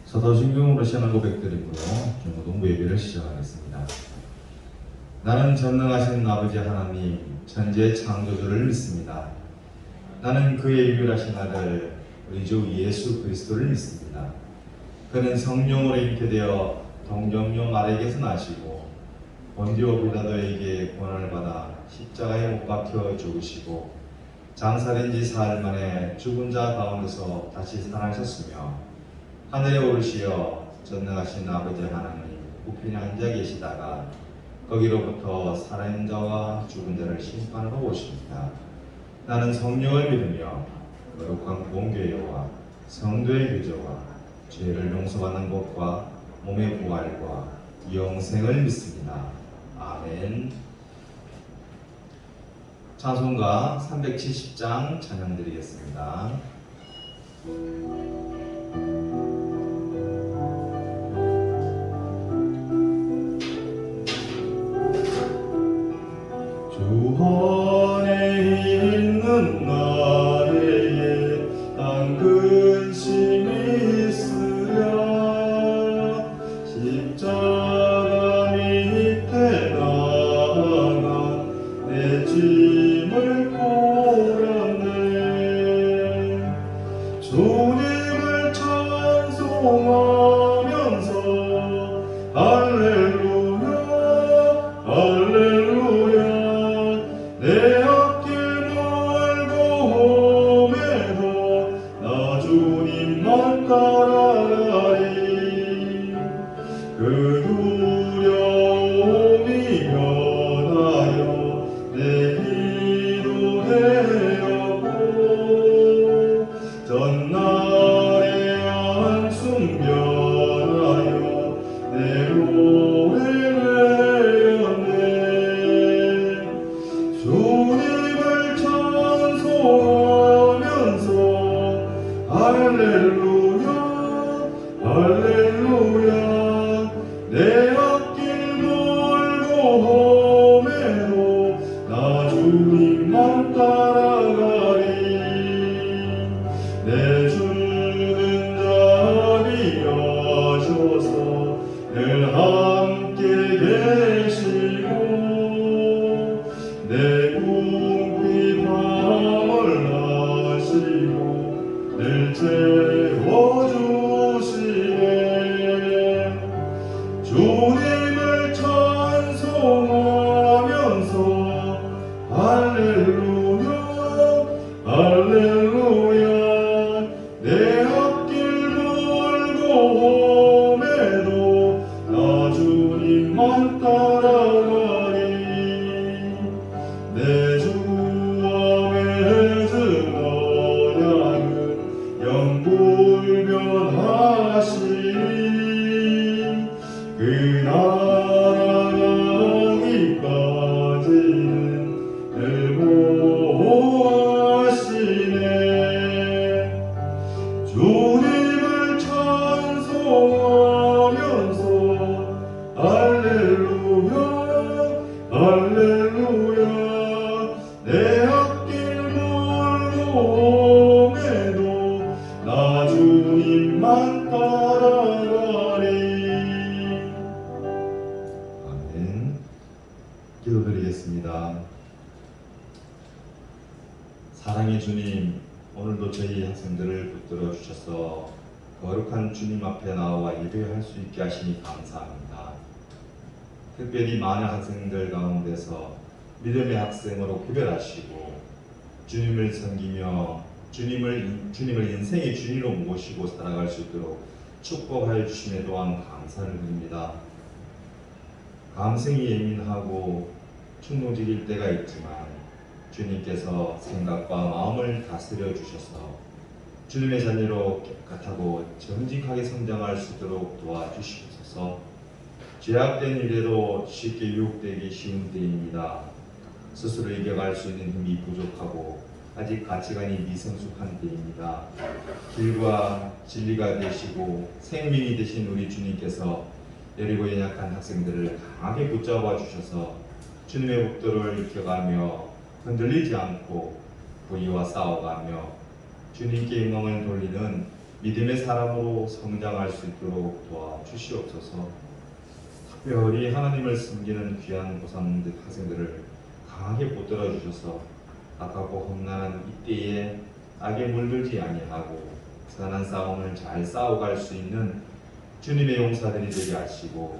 서도신경으로 시원한 고백드리고요. 중고 동부 예배를 시작하겠습니다. 나는 전능하신 아버지 하나님, 천지의 창조주를 믿습니다. 나는 그의 유일하신 아들, 우리 주 예수 그리스도를 믿습니다. 그는 성령으로 잉태되어 동정녀 마리아에게서 나시고 본디오 빌라도에게 고난을 받아 십자가에 못 박혀 죽으시고 장사된 지 사흘 만에 죽은 자 가운데서 다시 살아나셨으며 하늘에 오르시어 전능하신 아버지 하나님 우편에 앉아 계시다가 거기로부터 살아있는 자와 죽은 자를 심판하러 오십니다. 나는 성령을 믿으며 거룩한 공교회와 성도의 교제와 죄를 용서받는 것과 몸의 부활과 영생을 믿습니다. 아멘. 찬송가 370장 찬양드리겠습니다. 주 안에 있는 나에게 단 근심이 있으랴 십자가 밑에 나가 내 짐을 고렸네. 주님을 찬송하면서 할렐루야 할렐루야 내 앞길 멀고 험해도 나 주님만 따라가리. 그 두려움이 변하여 내 기도 되었고 전날의 한숨 변하여 내 노래였네. 주님을 찬송하면서 할렐루야 할렐루야 내 앞길 멀고 험해도 나 주님만 따라가리. 내 주는 자비하셔서 늘 함께 계시고 내 궁핍 밤을 하시고 늘 채워주시네. 주님을 찬송하면서 할렐루야 할렐루야 내 앞길 멀고 험해도 나 주님만 따라가리. 내 주와 맺은 언약은 영불변하시니 그 나라가기까지는 늘 보호하시네. 주님을 찬송하면서 할렐루야 할렐루야 내 앞길 멀고 험해도 나 주님만 따라가리. 아멘. 기도드리겠습니다. 사랑의 주님, 오늘도 저희 학생들을 붙들어 주셔서 거룩한 주님 앞에 나와 예배할 수 있게 하시니 감사합니다. 특별히 많은 학생들 가운데서 믿음의 학생으로 구별하시고 주님을 섬기며 주님을 인생의 주인으로 모시고 살아갈 수 있도록 축복하여 주심에 또한 감사를 드립니다. 감성이 예민하고 충동적일 때가 있지만 주님께서 생각과 마음을 다스려 주셔서 주님의 자녀로 깨끗하고 정직하게 성장할 수 있도록 도와주시옵소서. 죄악된 일에도 쉽게 유혹되기 쉬운 때입니다. 스스로 이겨갈 수 있는 힘이 부족하고 아직 가치관이 미성숙한 때입니다. 길과 진리가 되시고 생명이 되신 우리 주님께서 여리고 연약한 학생들을 강하게 붙잡아 주셔서 주님의 복도를 익혀가며 흔들리지 않고 불의와 싸워가며 주님께 영광을 돌리는 믿음의 사람으로 성장할 수 있도록 도와주시옵소서. 특별히 하나님을 섬기는 귀한 고3 학생들을 강하게 붙들어 주셔서 악하고 험난한 이때에 악에 물들지 아니하고 선한 싸움을 잘 싸워갈 수 있는 주님의 용사들이 되게 하시고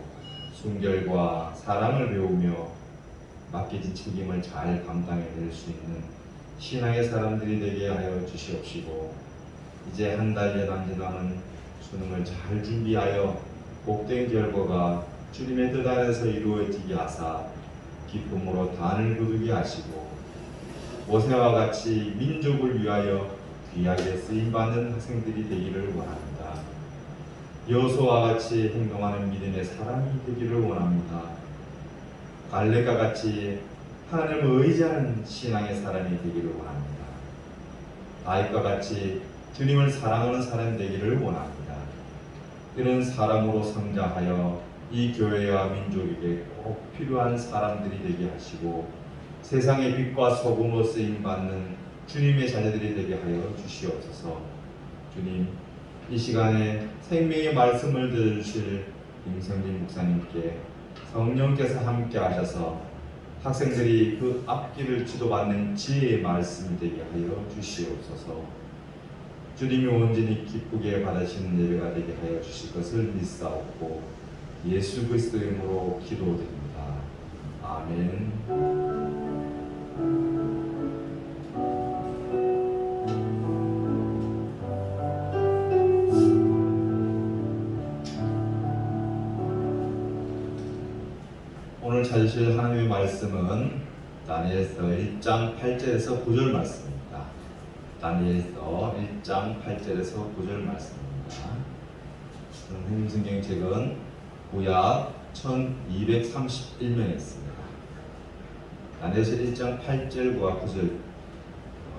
순결과 사랑을 배우며 맡겨진 책임을 잘 감당해낼 수 있는 신앙의 사람들이 되게 하여 주시옵시고, 이제 한 달여 남짓남은 수능을 잘 준비하여 복된 결과가 주님의 뜻 안에서 이루어지게 하사 기쁨으로 단을 거두게 하시고, 모세와 같이 민족을 위하여 귀하게 쓰임받는 학생들이 되기를 원합니다. 여호수아와 같이 행동하는 믿음의 사람이 되기를 원합니다. 갈렙과 같이 하나님을 의지하는 신앙의 사람이 되기를 원합니다. 다윗과 같이 주님을 사랑하는 사람이 되기를 원합니다. 이런 사람으로 성장하여 이 교회와 민족에게 꼭 필요한 사람들이 되게 하시고 세상의 빛과 소금으로 쓰임받는 주님의 자녀들이 되게 하여 주시옵소서. 주님, 이 시간에 생명의 말씀을 들으실 임성진 목사님께 성령께서 함께 하셔서 학생들이 그 앞길을 지도받는 지혜의 말씀이 되게 하여 주시옵소서. 주님이 온전히 기쁘게 받으시는 예배가 되게 하여 주실 것을 믿사옵고 예수 그리스도의 이름으로 기도드립니다. 아멘. 오늘 찾으실 하나님의 말씀은 다니엘서 1장 8절에서 9절 말씀입니다. 다니엘서 1장 8절에서 9절 말씀입니다. 선생님 성경책은 구약 1231면에 있습니다. 다니엘서 1장 8절과 9절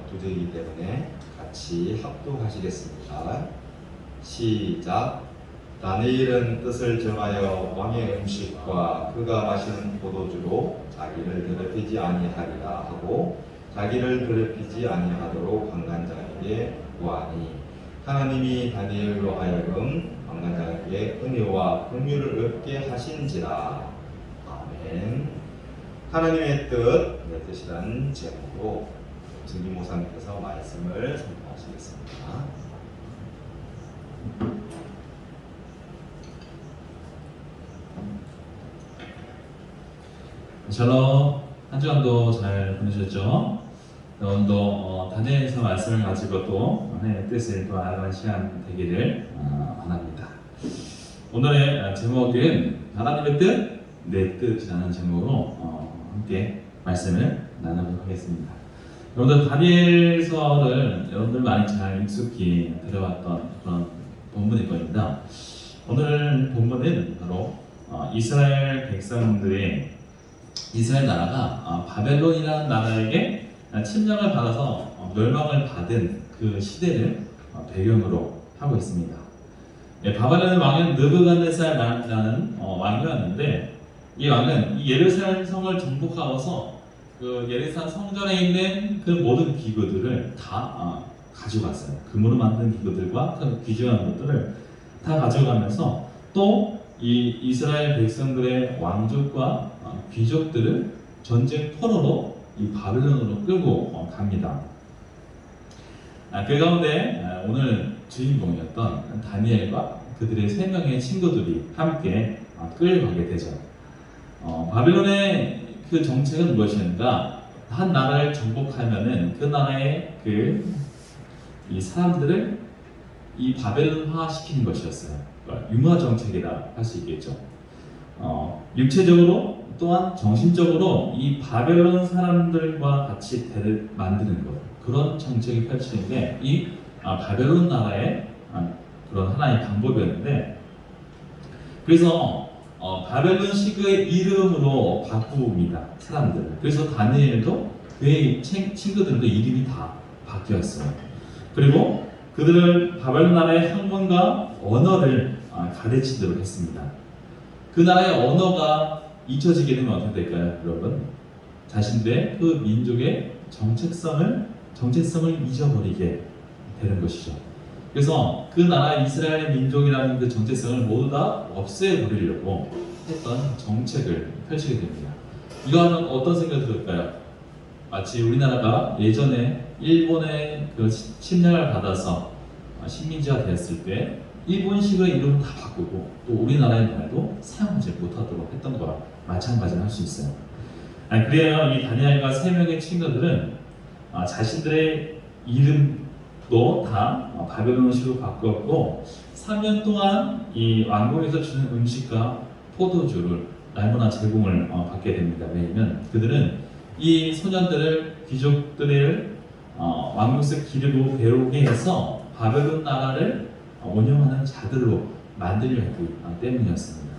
두 절이기 때문에 같이 합독하시겠습니다. 시작. 다니엘은 뜻을 정하여 왕의 음식과 그가 마시는 포도주로 자기를 더럽히지 아니하리라 하고 자기를 더럽히지 아니하도록 관관장에게 구하니 하나님이 다니엘로 하여금 관관장에게 은혜와 긍휼을 얻게 하신지라. 아멘. 하나님의 뜻, 내 뜻이라는 제목으로 증기 목사님께서 말씀을 선포하시겠습니다. 샬롬. 한 주간도 잘 보내셨죠? 오늘도 다니엘서 말씀을 가지고 또 하나님의 뜻을 또 알아가는 시간 되기를 바랍니다. 오늘의 제목은 하나님의 뜻, 내 뜻이라는 제목으로 함께 말씀을 나누도록 하겠습니다. 여러분들 다니엘서를 여러분들 많이 잘 익숙히 들어왔던 그런 본문일 겁니다. 오늘 본문은 바로 이스라엘 백성들의 이스라엘 나라가 바벨론이라는 나라에게 침략을 받아서 멸망을 받은 그 시대를 배경으로 하고 있습니다. 바벨론의 왕은 느부갓네살이라는 왕이었는데, 이 왕은 이 예루살렘 성을 정복하고서 그 예루살렘 성전에 있는 그 모든 기구들을 다 가져갔어요. 금으로 만든 기구들과 그 귀중한 것들을 다 가져가면서 또 이 이스라엘 백성들의 왕족과 귀족들을 전쟁 포로로 이 바벨론으로 끌고 갑니다. 그 가운데 오늘 주인공이었던 다니엘과 그들의 3명의 친구들이 함께 끌려가게 되죠. 바벨론의 그 정책은 무엇이었는가? 한 나라를 정복하면은 그 나라의 이 사람들을 이 바벨론화 시키는 것이었어요. 융화 정책이라 할 수 있겠죠. 육체적으로 또한 정신적으로 이 바벨론 사람들과 같이 대를 만드는 것, 그런 정책이 펼치는 게 이 바벨론 나라의 그런 하나의 방법이었는데, 그래서 바벨론 시그의 이름으로 바꿉니다, 사람들을. 그래서 다니엘도 그의 친구들도 이름이 다 바뀌었어요. 그리고 그들을 바벨론 나라의 학문과 언어를 가르치도록 했습니다. 그 나라의 언어가 잊혀지게 되면 어떻게 될까요, 여러분? 자신들의 그 민족의 정체성을 잊어버리게 되는 것이죠. 그래서 그 나라 이스라엘 민족이라는 그 정체성을 모두 다 없애버리려고 했던 정책을 펼치게 됩니다. 이거 하면 어떤 생각이 들을까요? 마치 우리나라가 예전에 일본의 그 침략을 받아서 식민지가 되었을 때 일본식의 이름을 다 바꾸고 또 우리나라의 말도 사용하지 못하도록 했던 거와 마찬가지를 할 수 있어요. 그래요. 이 다니엘과 세 명의 친구들은 자신들의 이름도 다 바벨론식으로 바꾸었고 3년 동안 이 왕궁에서 주는 음식과 포도주를 날마다 제공을 받게 됩니다. 왜냐하면 그들은 이 소년들을 귀족들을 왕궁에서 기르고 배우게 해서 바벨론 나라를 운영하는 자들로 만들려 했기 때문이었습니다.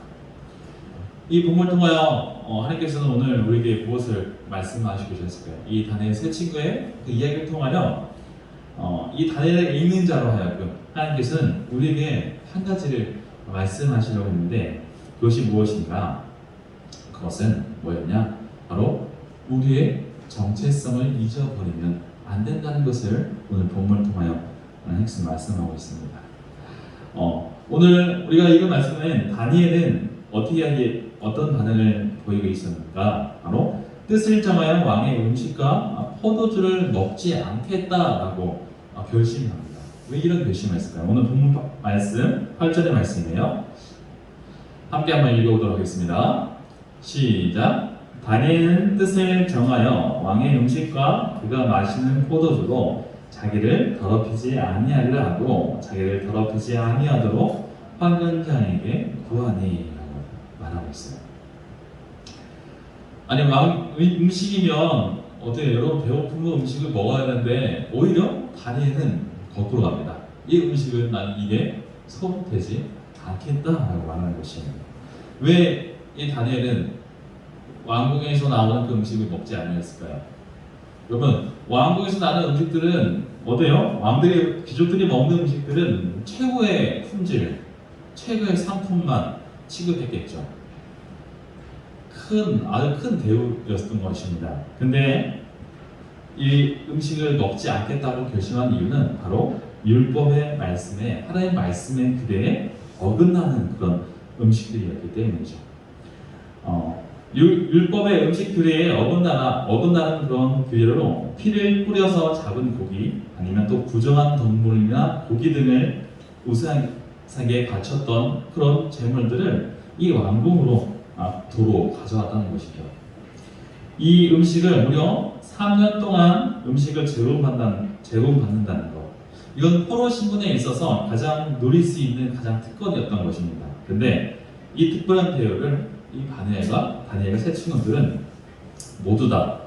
이 본문을 통하여 하나님께서는 오늘 우리에게 무엇을 말씀하시고 계셨을까요? 이 다니엘 세 친구의 그 이야기를 통하여 이 다니엘을 읽는 자로 하여금 하나님께서는 우리에게 한 가지를 말씀하시려고 했는데 그것이 무엇인가? 그것은 뭐였냐? 바로 우리의 정체성을 잊어버리면 안 된다는 것을 오늘 본문을 통하여 하나님께서 말씀하고 있습니다. 오늘 우리가 읽은 말씀은 다니엘은 어떤 반응을 보이고 있었는가? 바로 뜻을 정하여 왕의 음식과 포도주를 먹지 않겠다라고 결심합니다. 왜 이런 결심을 했을까요? 오늘 본문 말씀 8절의 말씀이에요. 함께 한번 읽어보도록 하겠습니다. 시작. 다니엘은 뜻을 정하여 왕의 음식과 그가 마시는 포도주로 자기를 더럽히지 아니하려 하고 자기를 더럽히지 아니하도록 환관장에게 구하니라고 말하고 있어요. 아니 음식이면 어때요? 여러분 배고프면 음식을 먹어야 하는데 오히려 다니엘은 거꾸로 갑니다. 이 음식은 난 이게 소화되지 않겠다라고 말하는 것이에요. 왜 이 다니엘은 왕궁에서 나오는 그 음식을 먹지 않았을까요? 여러분 왕궁에서 나는 음식들은 어때요? 왕들이 귀족들이 먹는 음식들은 최고의 품질, 최고의 상품만 취급했겠죠. 아주 큰 대우였던 것입니다. 근데 이 음식을 먹지 않겠다고 결심한 이유는 바로 율법의 말씀에 하나님의 말씀의 규례에 어긋나는 그런 음식들이었기 때문이죠. 율법의 음식 규례에 어긋나는 그런 규례로 피를 뿌려서 잡은 고기 아니면 또 부정한 동물이나 고기 등을 우상에게 바쳤던 그런 재물들을 이 왕궁으로 도로 가져왔다는 것이죠. 이 음식을 무려 3년 동안 음식을 제공받는다는 것. 이건 포로 신분에 있어서 가장 누릴 수 있는 가장 특권이었던 것입니다. 근데 이 특별한 대우를 이 다니엘과 세 친구들은 모두 다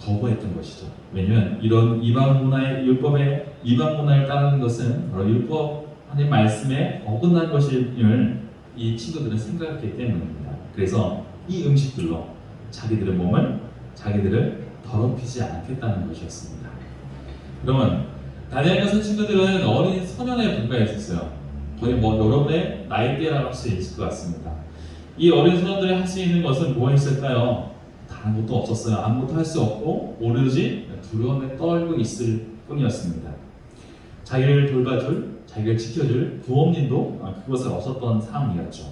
거부했던 것이죠. 왜냐하면 이런 율법의 이방 문화를 따르는 것은 바로 율법 하나님의 말씀에 어긋난 것임을 이 친구들은 생각했기 때문입니다. 그래서 이 음식들로 자기들을 더럽히지 않겠다는 것이었습니다. 그러면 다니엘과 세 친구들은 어린 소년에 불과했었어요. 거의 여러분의 나이대라고 할 수 있을 것 같습니다. 이 어린 소년들이 할 수 있는 것은 뭐가 있을까요? 다른 것도 없었어요. 아무것도 할 수 없고 오로지 두려움에 떨고 있을 뿐이었습니다. 자기를 돌봐줄, 자기를 지켜줄 부모님도 그것은 없었던 상황이었죠.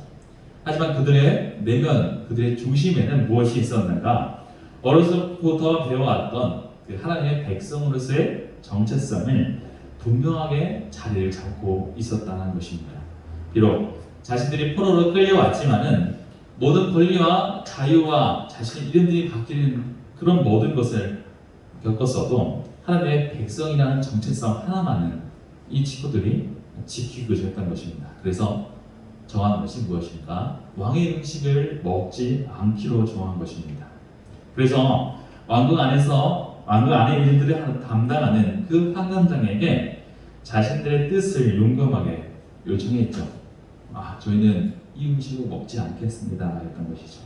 하지만 그들의 중심에는 무엇이 있었는가? 어려서부터 배워왔던 그 하나님의 백성으로서의 정체성을 분명하게 자리를 잡고 있었다는 것입니다. 비록 자신들이 포로로 끌려왔지만은 모든 권리와 자유와 자신의 이름들이 바뀌는 그런 모든 것을 겪었어도 하나님의 백성이라는 정체성 하나만은 이 친구들이 지키고자 했던 것입니다. 그래서 정한 것이 무엇인가? 왕의 음식을 먹지 않기로 정한 것입니다. 그래서 왕궁 안에 일들을 담당하는 그 환관장에게 자신들의 뜻을 용감하게 요청했죠. 저희는 이 음식을 먹지 않겠습니다. 했던 것이죠.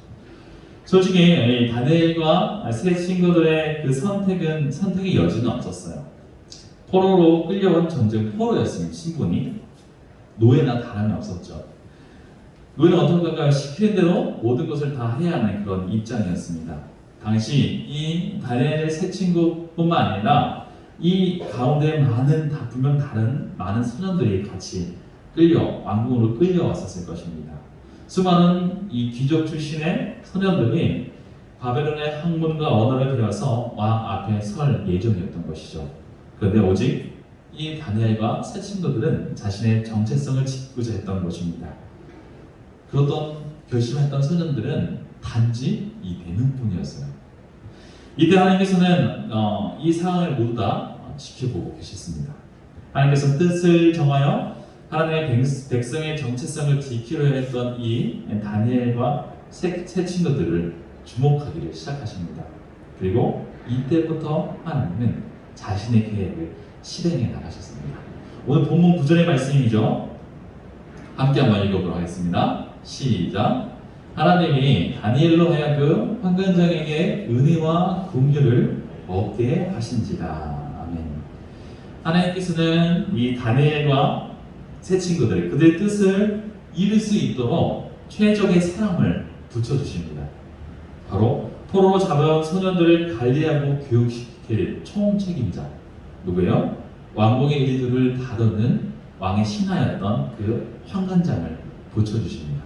솔직히 다니엘과 세 친구들의 그 선택의 여지는 없었어요. 포로로 끌려온 전쟁 포로였으니 신분이 노예나 다름이 없었죠. 노예는 어떤 걸까요? 시키는 대로 모든 것을 다 해야 하는 그런 입장이었습니다. 당시 이 다니엘의 세 친구뿐만 아니라 이 가운데 분명 다른 많은 소년들이 같이 왕궁으로 끌려왔었을 것입니다. 수많은 이 귀족 출신의 소년들이 바벨론의 학문과 언어를 배워서 왕 앞에 설 예정이었던 것이죠. 그런데 오직 이 다니엘과 세 친구들은 자신의 정체성을 지키고자 했던 것입니다. 그러던 결심했던 소년들은 단지 이 4명뿐이었어요. 이때 하나님께서는 이 상황을 모두 다 지켜보고 계셨습니다. 하나님께서 뜻을 정하여 하나님의 백성의 정체성을 지키려 했던 이 다니엘과 세 친구들을 주목하기를 시작하십니다. 그리고 이때부터 하나님은 자신의 계획을 실행해 나가셨습니다. 오늘 본문 9절의 말씀이죠. 함께 한번 읽어보도록 하겠습니다. 시작. 하나님이 다니엘로 하여금 환관장에게 은혜와 긍휼을 얻게 하신지라. 아멘. 하나님께서는 이 다니엘과 세 친구들, 그들의 뜻을 이룰 수 있도록 최적의 사람을 붙여주십니다. 바로 포로로 잡아온 소년들을 관리하고 교육시킬 총책임자, 누구예요? 왕궁의 일들을 다루는 왕의 신하였던 그 환관장을 붙여주십니다.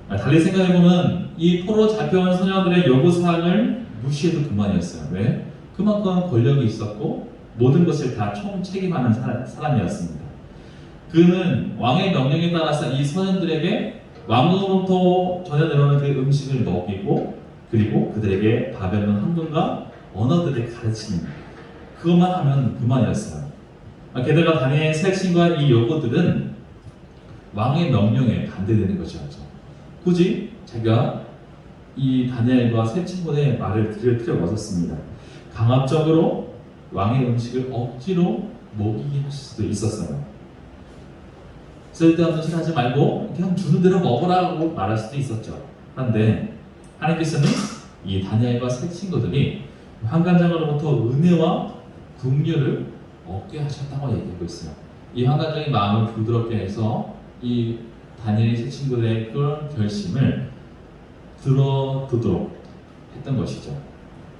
달리 생각해보면 이 포로 잡혀온 소년들의 요구사항을 무시해도 그만이었어요. 왜? 그만큼 권력이 있었고 모든 것을 다 총책임하는 사람이었습니다. 그는 왕의 명령에 따라서 이 소년들에게 왕궁으로부터 전해 내려오는 그 음식을 먹이고, 그리고 그들에게 바벨론 학문과 언어들을 가르치는, 그것만 하면 그만이었어요. 게다가 다니엘 세 친구와 이 요구들은 왕의 명령에 반대되는 것이었죠. 굳이 자기가 이 다니엘과 세 친구의 말을 들을 필요가 없었습니다. 강압적으로 왕의 음식을 억지로 먹이게 하실 수도 있었어요. 쓸데없는 소리 하지 말고 그냥 주는 대로 먹으라고 말할 수도 있었죠. 그런데 하나님께서는 이 다니엘과 세 친구들이 환관장으로부터 은혜와 긍휼을 얻게 하셨다고 얘기하고 있어요. 이 환관장이 마음을 부드럽게 해서 이 다니엘 세 친구들의 그런 결심을 들어두도록 했던 것이죠.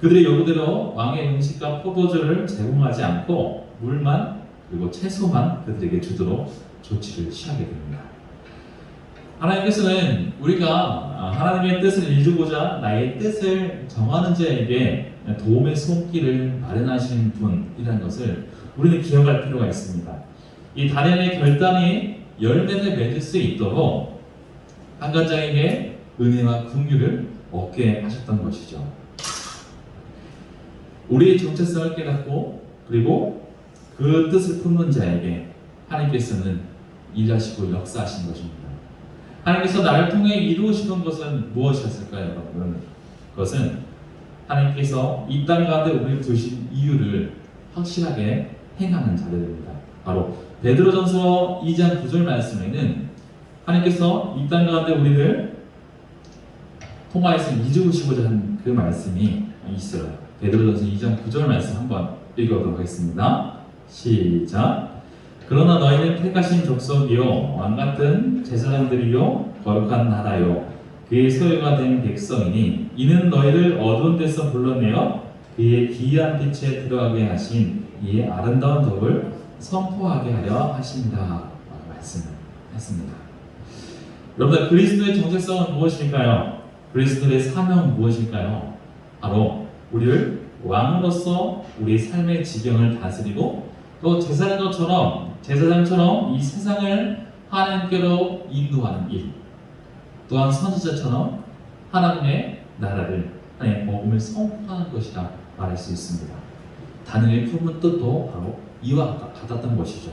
그들의 요구대로 왕의 음식과 포도주를 제공하지 않고 물만 그리고 채소만 그들에게 주도록 조치를 취하게 됩니다. 하나님께서는 우리가 하나님의 뜻을 이루고자 나의 뜻을 정하는 자에게 도움의 손길을 마련하시는 분이라는 것을 우리는 기억할 필요가 있습니다. 이 다니엘의 결단이 열매를 맺을 수 있도록 환관장에게 은혜와 긍휼을 얻게 하셨던 것이죠. 우리의 정체성을 깨닫고 그리고 그 뜻을 품는 자에게 하나님께서는 일하시고 역사하신 것입니다. 하나님께서 나를 통해 이루고 싶은 것은 무엇이었을까요, 여러분? 그것은 하나님께서 이 땅 가운데 우리를 두신 이유를 확실하게 행하는 자들입니다. 바로 베드로전서 2장 9절 말씀에는 하나님께서 이 땅 가운데 우리를 통하여서 이루시고자 한 그 말씀이 있어요. 베드로전서 2장 9절 말씀 한번 읽어보도록 하겠습니다. 시작. 그러나 너희는 택하신 족속이요 왕같은 제사장들이요 거룩한 나라요 그의 소유가 된 백성이니 이는 너희를 어두운 데서 불러내어 그의 기이한 빛에 들어가게 하신 이 아름다운 덕을 선포하게 하려 하신다 라고 말씀을 했습니다. 여러분들, 그리스도의 정체성은 무엇일까요? 그리스도의 사명은 무엇일까요? 바로 우리를 왕으로서 우리 삶의 지경을 다스리고 또 제사장처럼 이 세상을 하나님께로 인도하는 일, 또한 선지자처럼 하나님의 나라를, 하나님의 복음을 선포하는 것이라 말할 수 있습니다. 다니엘의 품은 뜻도 바로 이와 같았던 것이죠.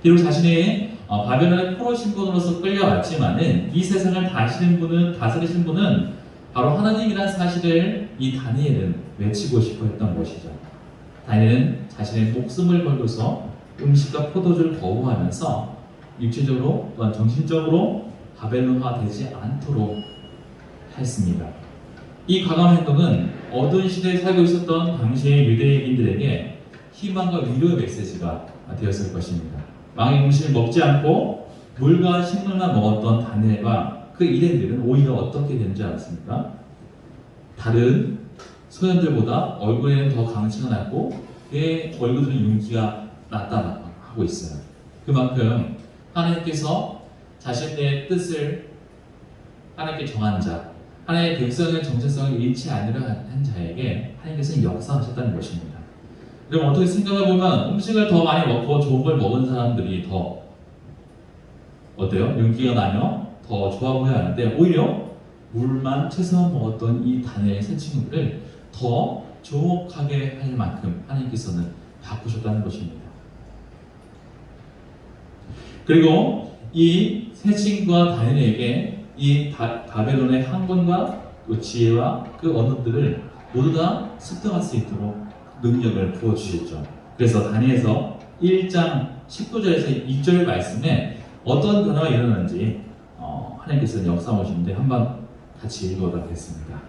비록 자신이 바벨론의 포로 신분으로서 끌려왔지만은 이 세상을 다스리신 분은 바로 하나님이라는 사실을 이 다니엘은 외치고 싶어 했던 것이죠. 다니엘은 자신의 목숨을 걸고서 음식과 포도주를 거부하면서 육체적으로 또한 정신적으로 바벨론화 되지 않도록 했습니다. 이 과감한 행동은 어두운 시대에 살고 있었던 당시의 유대인들에게 희망과 위로의 메시지가 되었을 것입니다. 왕의 음식을 먹지 않고 물과 식물만 먹었던 다니엘과 그 일행들은 오히려 어떻게 되는지 알았습니까? 다른 소년들보다 얼굴에는 더 강치가 났고 그의 얼굴은 윤기가 나타나고 있어요. 그만큼 하나님께서 자신의 뜻을 하나님께 정한 자, 하나님의 백성의 정체성을 잃지 않으려 한 자에게 하나님께서는 역사하셨다는 것입니다. 그럼 어떻게 생각해 보면 음식을 더 많이 먹고 좋은 걸 먹은 사람들이 더 어때요? 윤기가 나며 더 좋아 보여야 하는데 오히려 물만 최소한 먹었던 이 다니엘의 세 친구들을 더 조목하게 할 만큼 하나님께서는 바꾸셨다는 것입니다. 그리고 이 세 친구와 다니엘에게 이 바벨론의 학問과 그 지혜와 그 언어들을 모두 다 습득할 수 있도록 능력을 부어주셨죠. 그래서 다니엘서 1장 19절에서 2절 말씀에 어떤 변화가 일어나는지 하나님께서는 역사하시는데 한번 같이 읽어보도록 하겠습니다.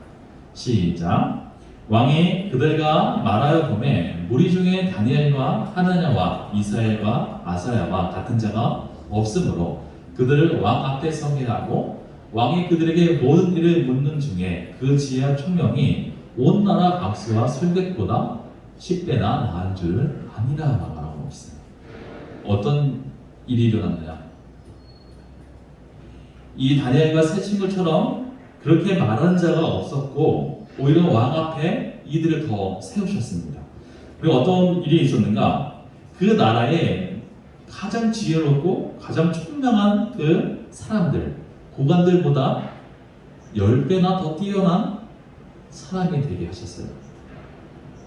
시작. 왕이 그들과 말하여 보매 무리 중에 다니엘과 하나냐와 미사엘과 아사야와 같은 자가 없으므로 그들을 왕 앞에 서게 하고 왕이 그들에게 모든 일을 묻는 중에 그 지혜와 총명이 온 나라 박수와 술객보다 10배나 나은 줄을 아니라 말하고 있어요. 어떤 일이 일어났나요? 이 다니엘과 세 친구처럼 그렇게 말하는 자가 없었고 오히려 왕 앞에 이들을 더 세우셨습니다. 그리고 어떤 일이 있었는가? 그 나라에 가장 지혜롭고 가장 총명한 그 사람들, 고관들보다 10배나 더 뛰어난 사람이 되게 하셨어요.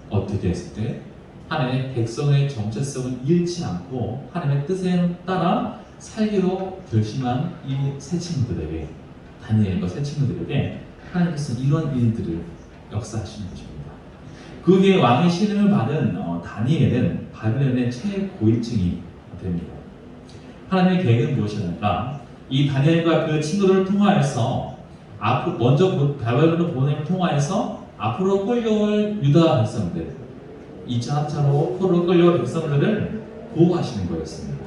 어떻게 했을 때? 하나님의 백성의 정체성을 잃지 않고 하나님의 뜻에 따라 살기로 결심한 이 세 친구들에게, 다니엘과 세 친구들에게 하나님께서 이런 일들을 역사하시는 것입니다. 그게 왕의 신임을 받은 다니엘은 바벨론의 최고위층이 됩니다. 하나님의 계획은 무엇이었는가? 이 다니엘과 그 친구들을 통하여서 먼저 바벨론을 보냄을 통하여서 앞으로 끌려올 유다 백성들, 2차, 3차로 포로로 끌려올 백성들을 보호하시는 거였습니다.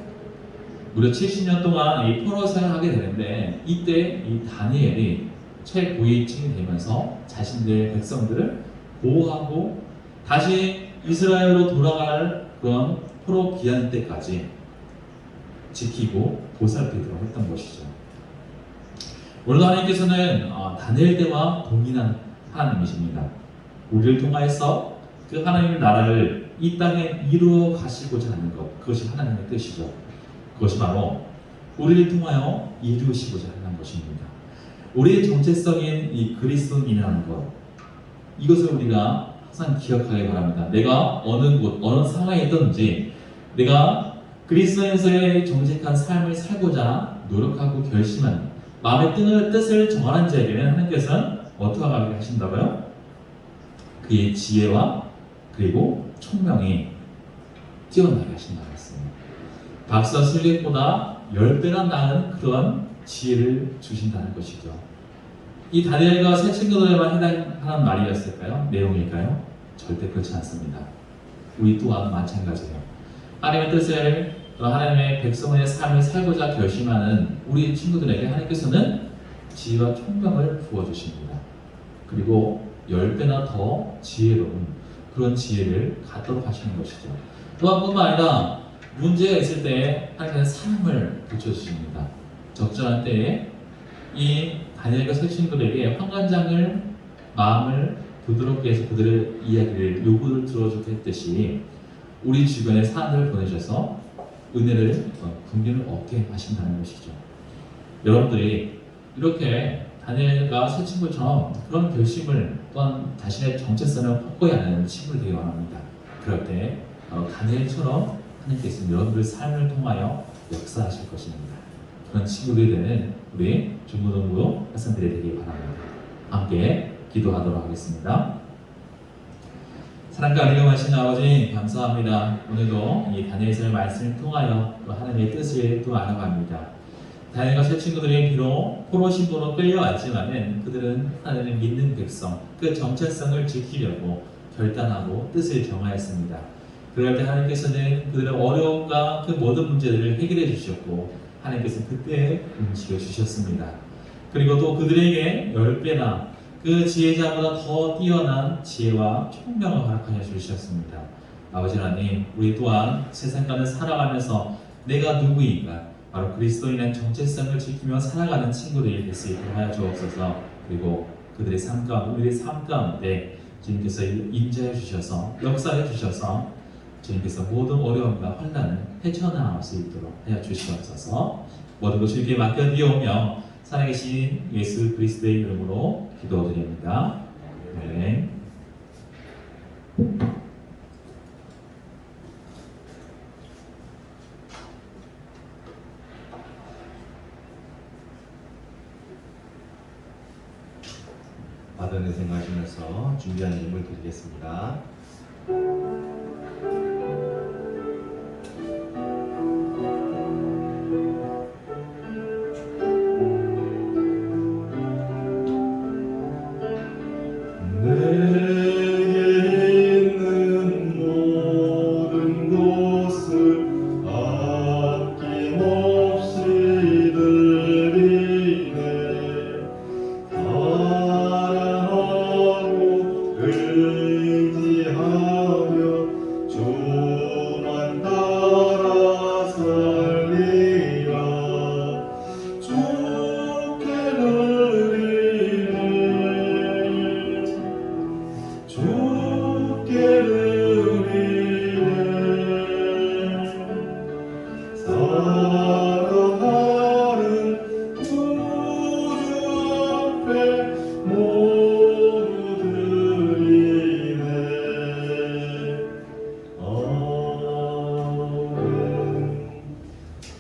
무려 70년 동안 이 포로 생활을 하게 되는데 이때 이 다니엘이 최고위층이 되면서 자신들의 백성들을 보호하고 다시 이스라엘로 돌아갈 그런 포로 귀환 때까지 지키고 보살피도록 했던 것이죠. 오늘도 하나님께서는 다니엘 때와 동일한 하나님이십니다. 우리를 통하여서 그 하나님의 나라를 이 땅에 이루어 가시고자 하는 것, 그것이 하나님의 뜻이죠. 그것이 바로 우리를 통하여 이루시고자 하는 것입니다. 우리의 정체성인 이 그리스도인이라는 것, 이것을 우리가 항상 기억하기 바랍니다. 내가 어느 곳, 어느 상황에 있든지 내가 그리스도인에서의 정직한 삶을 살고자 노력하고 결심한 마음의 뜻을 정하는 자에게는 하나님께서는 어떻게 하게 하신다고요? 그의 지혜와 그리고 총명이 뛰어나게 하신다고 했습니다. 박사 술객보다 10배나 나은 그런 지혜를 주신다는 것이죠. 이 다니엘과 세 친구들에만 해당하는 말이었을까요? 내용일까요? 절대 그렇지 않습니다. 우리 또한 마찬가지예요. 하나님의 뜻을, 하나님의 백성의 삶을 살고자 결심하는 우리 친구들에게 하나님께서는 지혜와 총명을 부어주십니다. 그리고 10배나 더 지혜로운 그런 지혜를 갖도록 하시는 것이죠. 또한 뿐만 아니라 문제가 있을 때 하나님께서 사람을 붙여주십니다. 적절한 때에 이 다니엘과 세 친구들에게 환관장을 마음을 부드럽게 해서 그들의 이야기를 요구를 들어주게 했듯이 우리 주변에 사람들을 보내셔서 은혜를 긍휼을 얻게 하신다는 것이죠. 여러분들이 이렇게 다니엘과 세 친구처럼 그런 결심을 또한 자신의 정체성을 확고히 하는 친구를 되기 원합니다. 그럴 때 다니엘처럼 하나님께서 여러분들의 삶을 통하여 역사하실 것입니다. 그런 친구들이 되는 우리 중고등부 학생들이 되기 바랍니다. 함께 기도하도록 하겠습니다. 사랑과 은혜하신 아버지 감사합니다. 오늘도 이 다니엘서의 말씀을 통하여 또 하나님의 뜻을 또 알아갑니다. 다니엘과 세 친구들이 비록 포로 신분으로 끌려왔지만은 그들은 하나님을 믿는 백성, 그 정체성을 지키려고 결단하고 뜻을 정하였습니다. 그럴 때 하나님께서는 그들의 어려움과 그 모든 문제들을 해결해 주셨고 하나님께서 그때 음식을 주셨습니다. 그리고 또 그들에게 10배나 그 지혜자보다 더 뛰어난 지혜와 총명을 허락하여 주셨습니다. 아버지 하나님, 우리 또한 세상가는 살아가면서 내가 누구인가, 바로 그리스도인의 정체성을 지키며 살아가는 친구들이 될 수 있도록 하여 주옵소서. 그리고 그들의 삶 가운데, 우리의 삶 가운데 주님께서 임재해 주셔서, 역사해 주셔서 주님께서 모든 어려움과 환난을 헤쳐나갈 수 있도록 하여 주시옵소서. 모든 것을 주님께 맡겨드리오며 살아계신 예수 그리스도의 이름으로 기도드립니다. 네. 받은 일 생각하시면서 준비한 예물 드리겠습니다.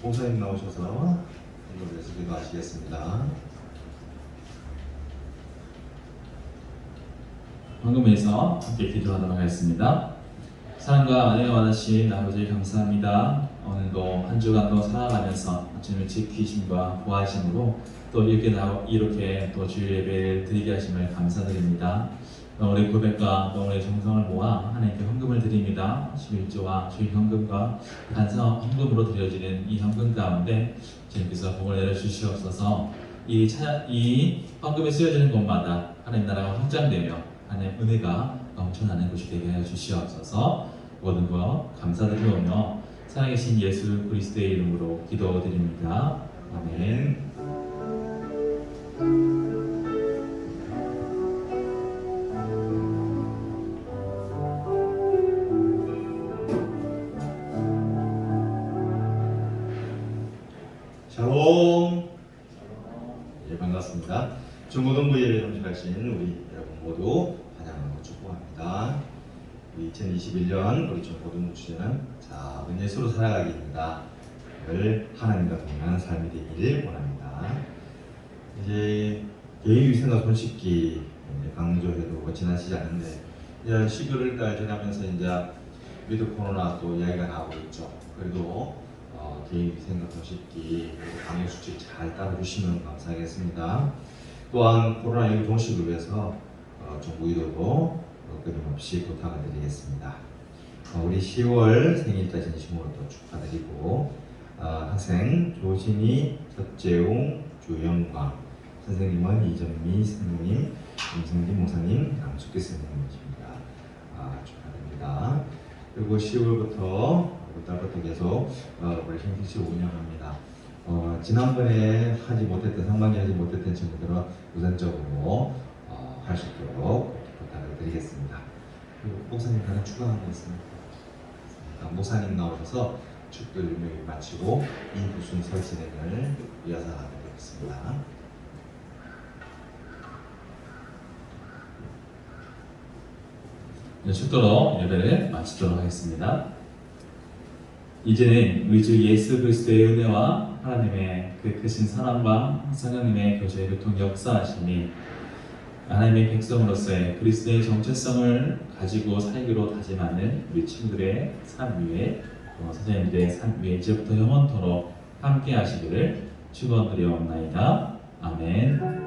목사님 나오셔서 이걸 위해서 기도하시겠습니다. 황금에서 함께 기도하도록 하겠습니다. 사랑과 은혜가 많으신 아버지 감사합니다. 오늘도 한 주간도 살아가면서 주님의 지키심과 보호하심으로 또 이렇게 또 주일 예배를 드리게 하심을 감사드립니다. 우리 고백과 또 우리 정성을 모아 하나님께 헌금을 드립니다. 11조와 주일 헌금과 단상 헌금으로 드려지는 이 헌금 가운데 주님께서 복을 내려주시옵소서. 이 헌금이 쓰여지는 곳마다 하나님 나라가 확장되며 하나님의 은혜가 넘쳐나는 곳이 되게 하여 주시옵소서. 모든 것 감사드리오며 살아계신 예수 그리스도의 이름으로 기도드립니다. 아멘. 샬롬. 예, 반갑습니다. 중고등부 예배 정식하신 우리 여러분 모두 환영하고 축복합니다. 2021년 우리 중고등부 주제는 작은 예수로 살아가기입니다. 늘 하나님과 동행하는 삶이 되기를 원합니다. 이제 개인 위생과 손 씻기 강조해도 지나치지 않은데 이제 11월달 지나면서 이제 위드 코로나 또 이야기가 나오고 있죠. 그래도 개인 위생과 손 씻기 방역 수칙 잘 따라주시면 감사하겠습니다. 또한 코로나19 종식을 위해서 정부 의도도 끊임없이 부탁을 드리겠습니다. 우리 10월 생일자 진심으로 또 축하드리고 학생 조신희, 서재웅, 주영광 선생님은 이정미 선생님, 임성진 목사님, 남숙기 선생님이십니다. 축하드립니다. 그리고 10월부터 달부터 계속 우리 행진실 운영합니다. 지난번에 하지 못했던 상반기 하지 못했던 친구들은 우선적으로 할 수 있도록 부탁을 드리겠습니다. 그리고 목사님 하나 추가한 거 있습니다. 목사님 나오셔서 축들 유명히 마치고 인부 순서 진행을 이어서 하도록 하겠습니다. 축도로 예배를 마치도록 하겠습니다. 이제는 우리 주 예수 그리스도의 은혜와 하나님의 그 크신 사랑과 성령님의 교제의 교통 역사하심이 하나님의 백성으로서의 그리스도의 정체성을 가지고 살기로 다짐하는 우리 친구들의 삶 위에 또 선생님들의 삶 위에 이제부터 영원토록 함께 하시기를 축원드리옵나이다. 아멘.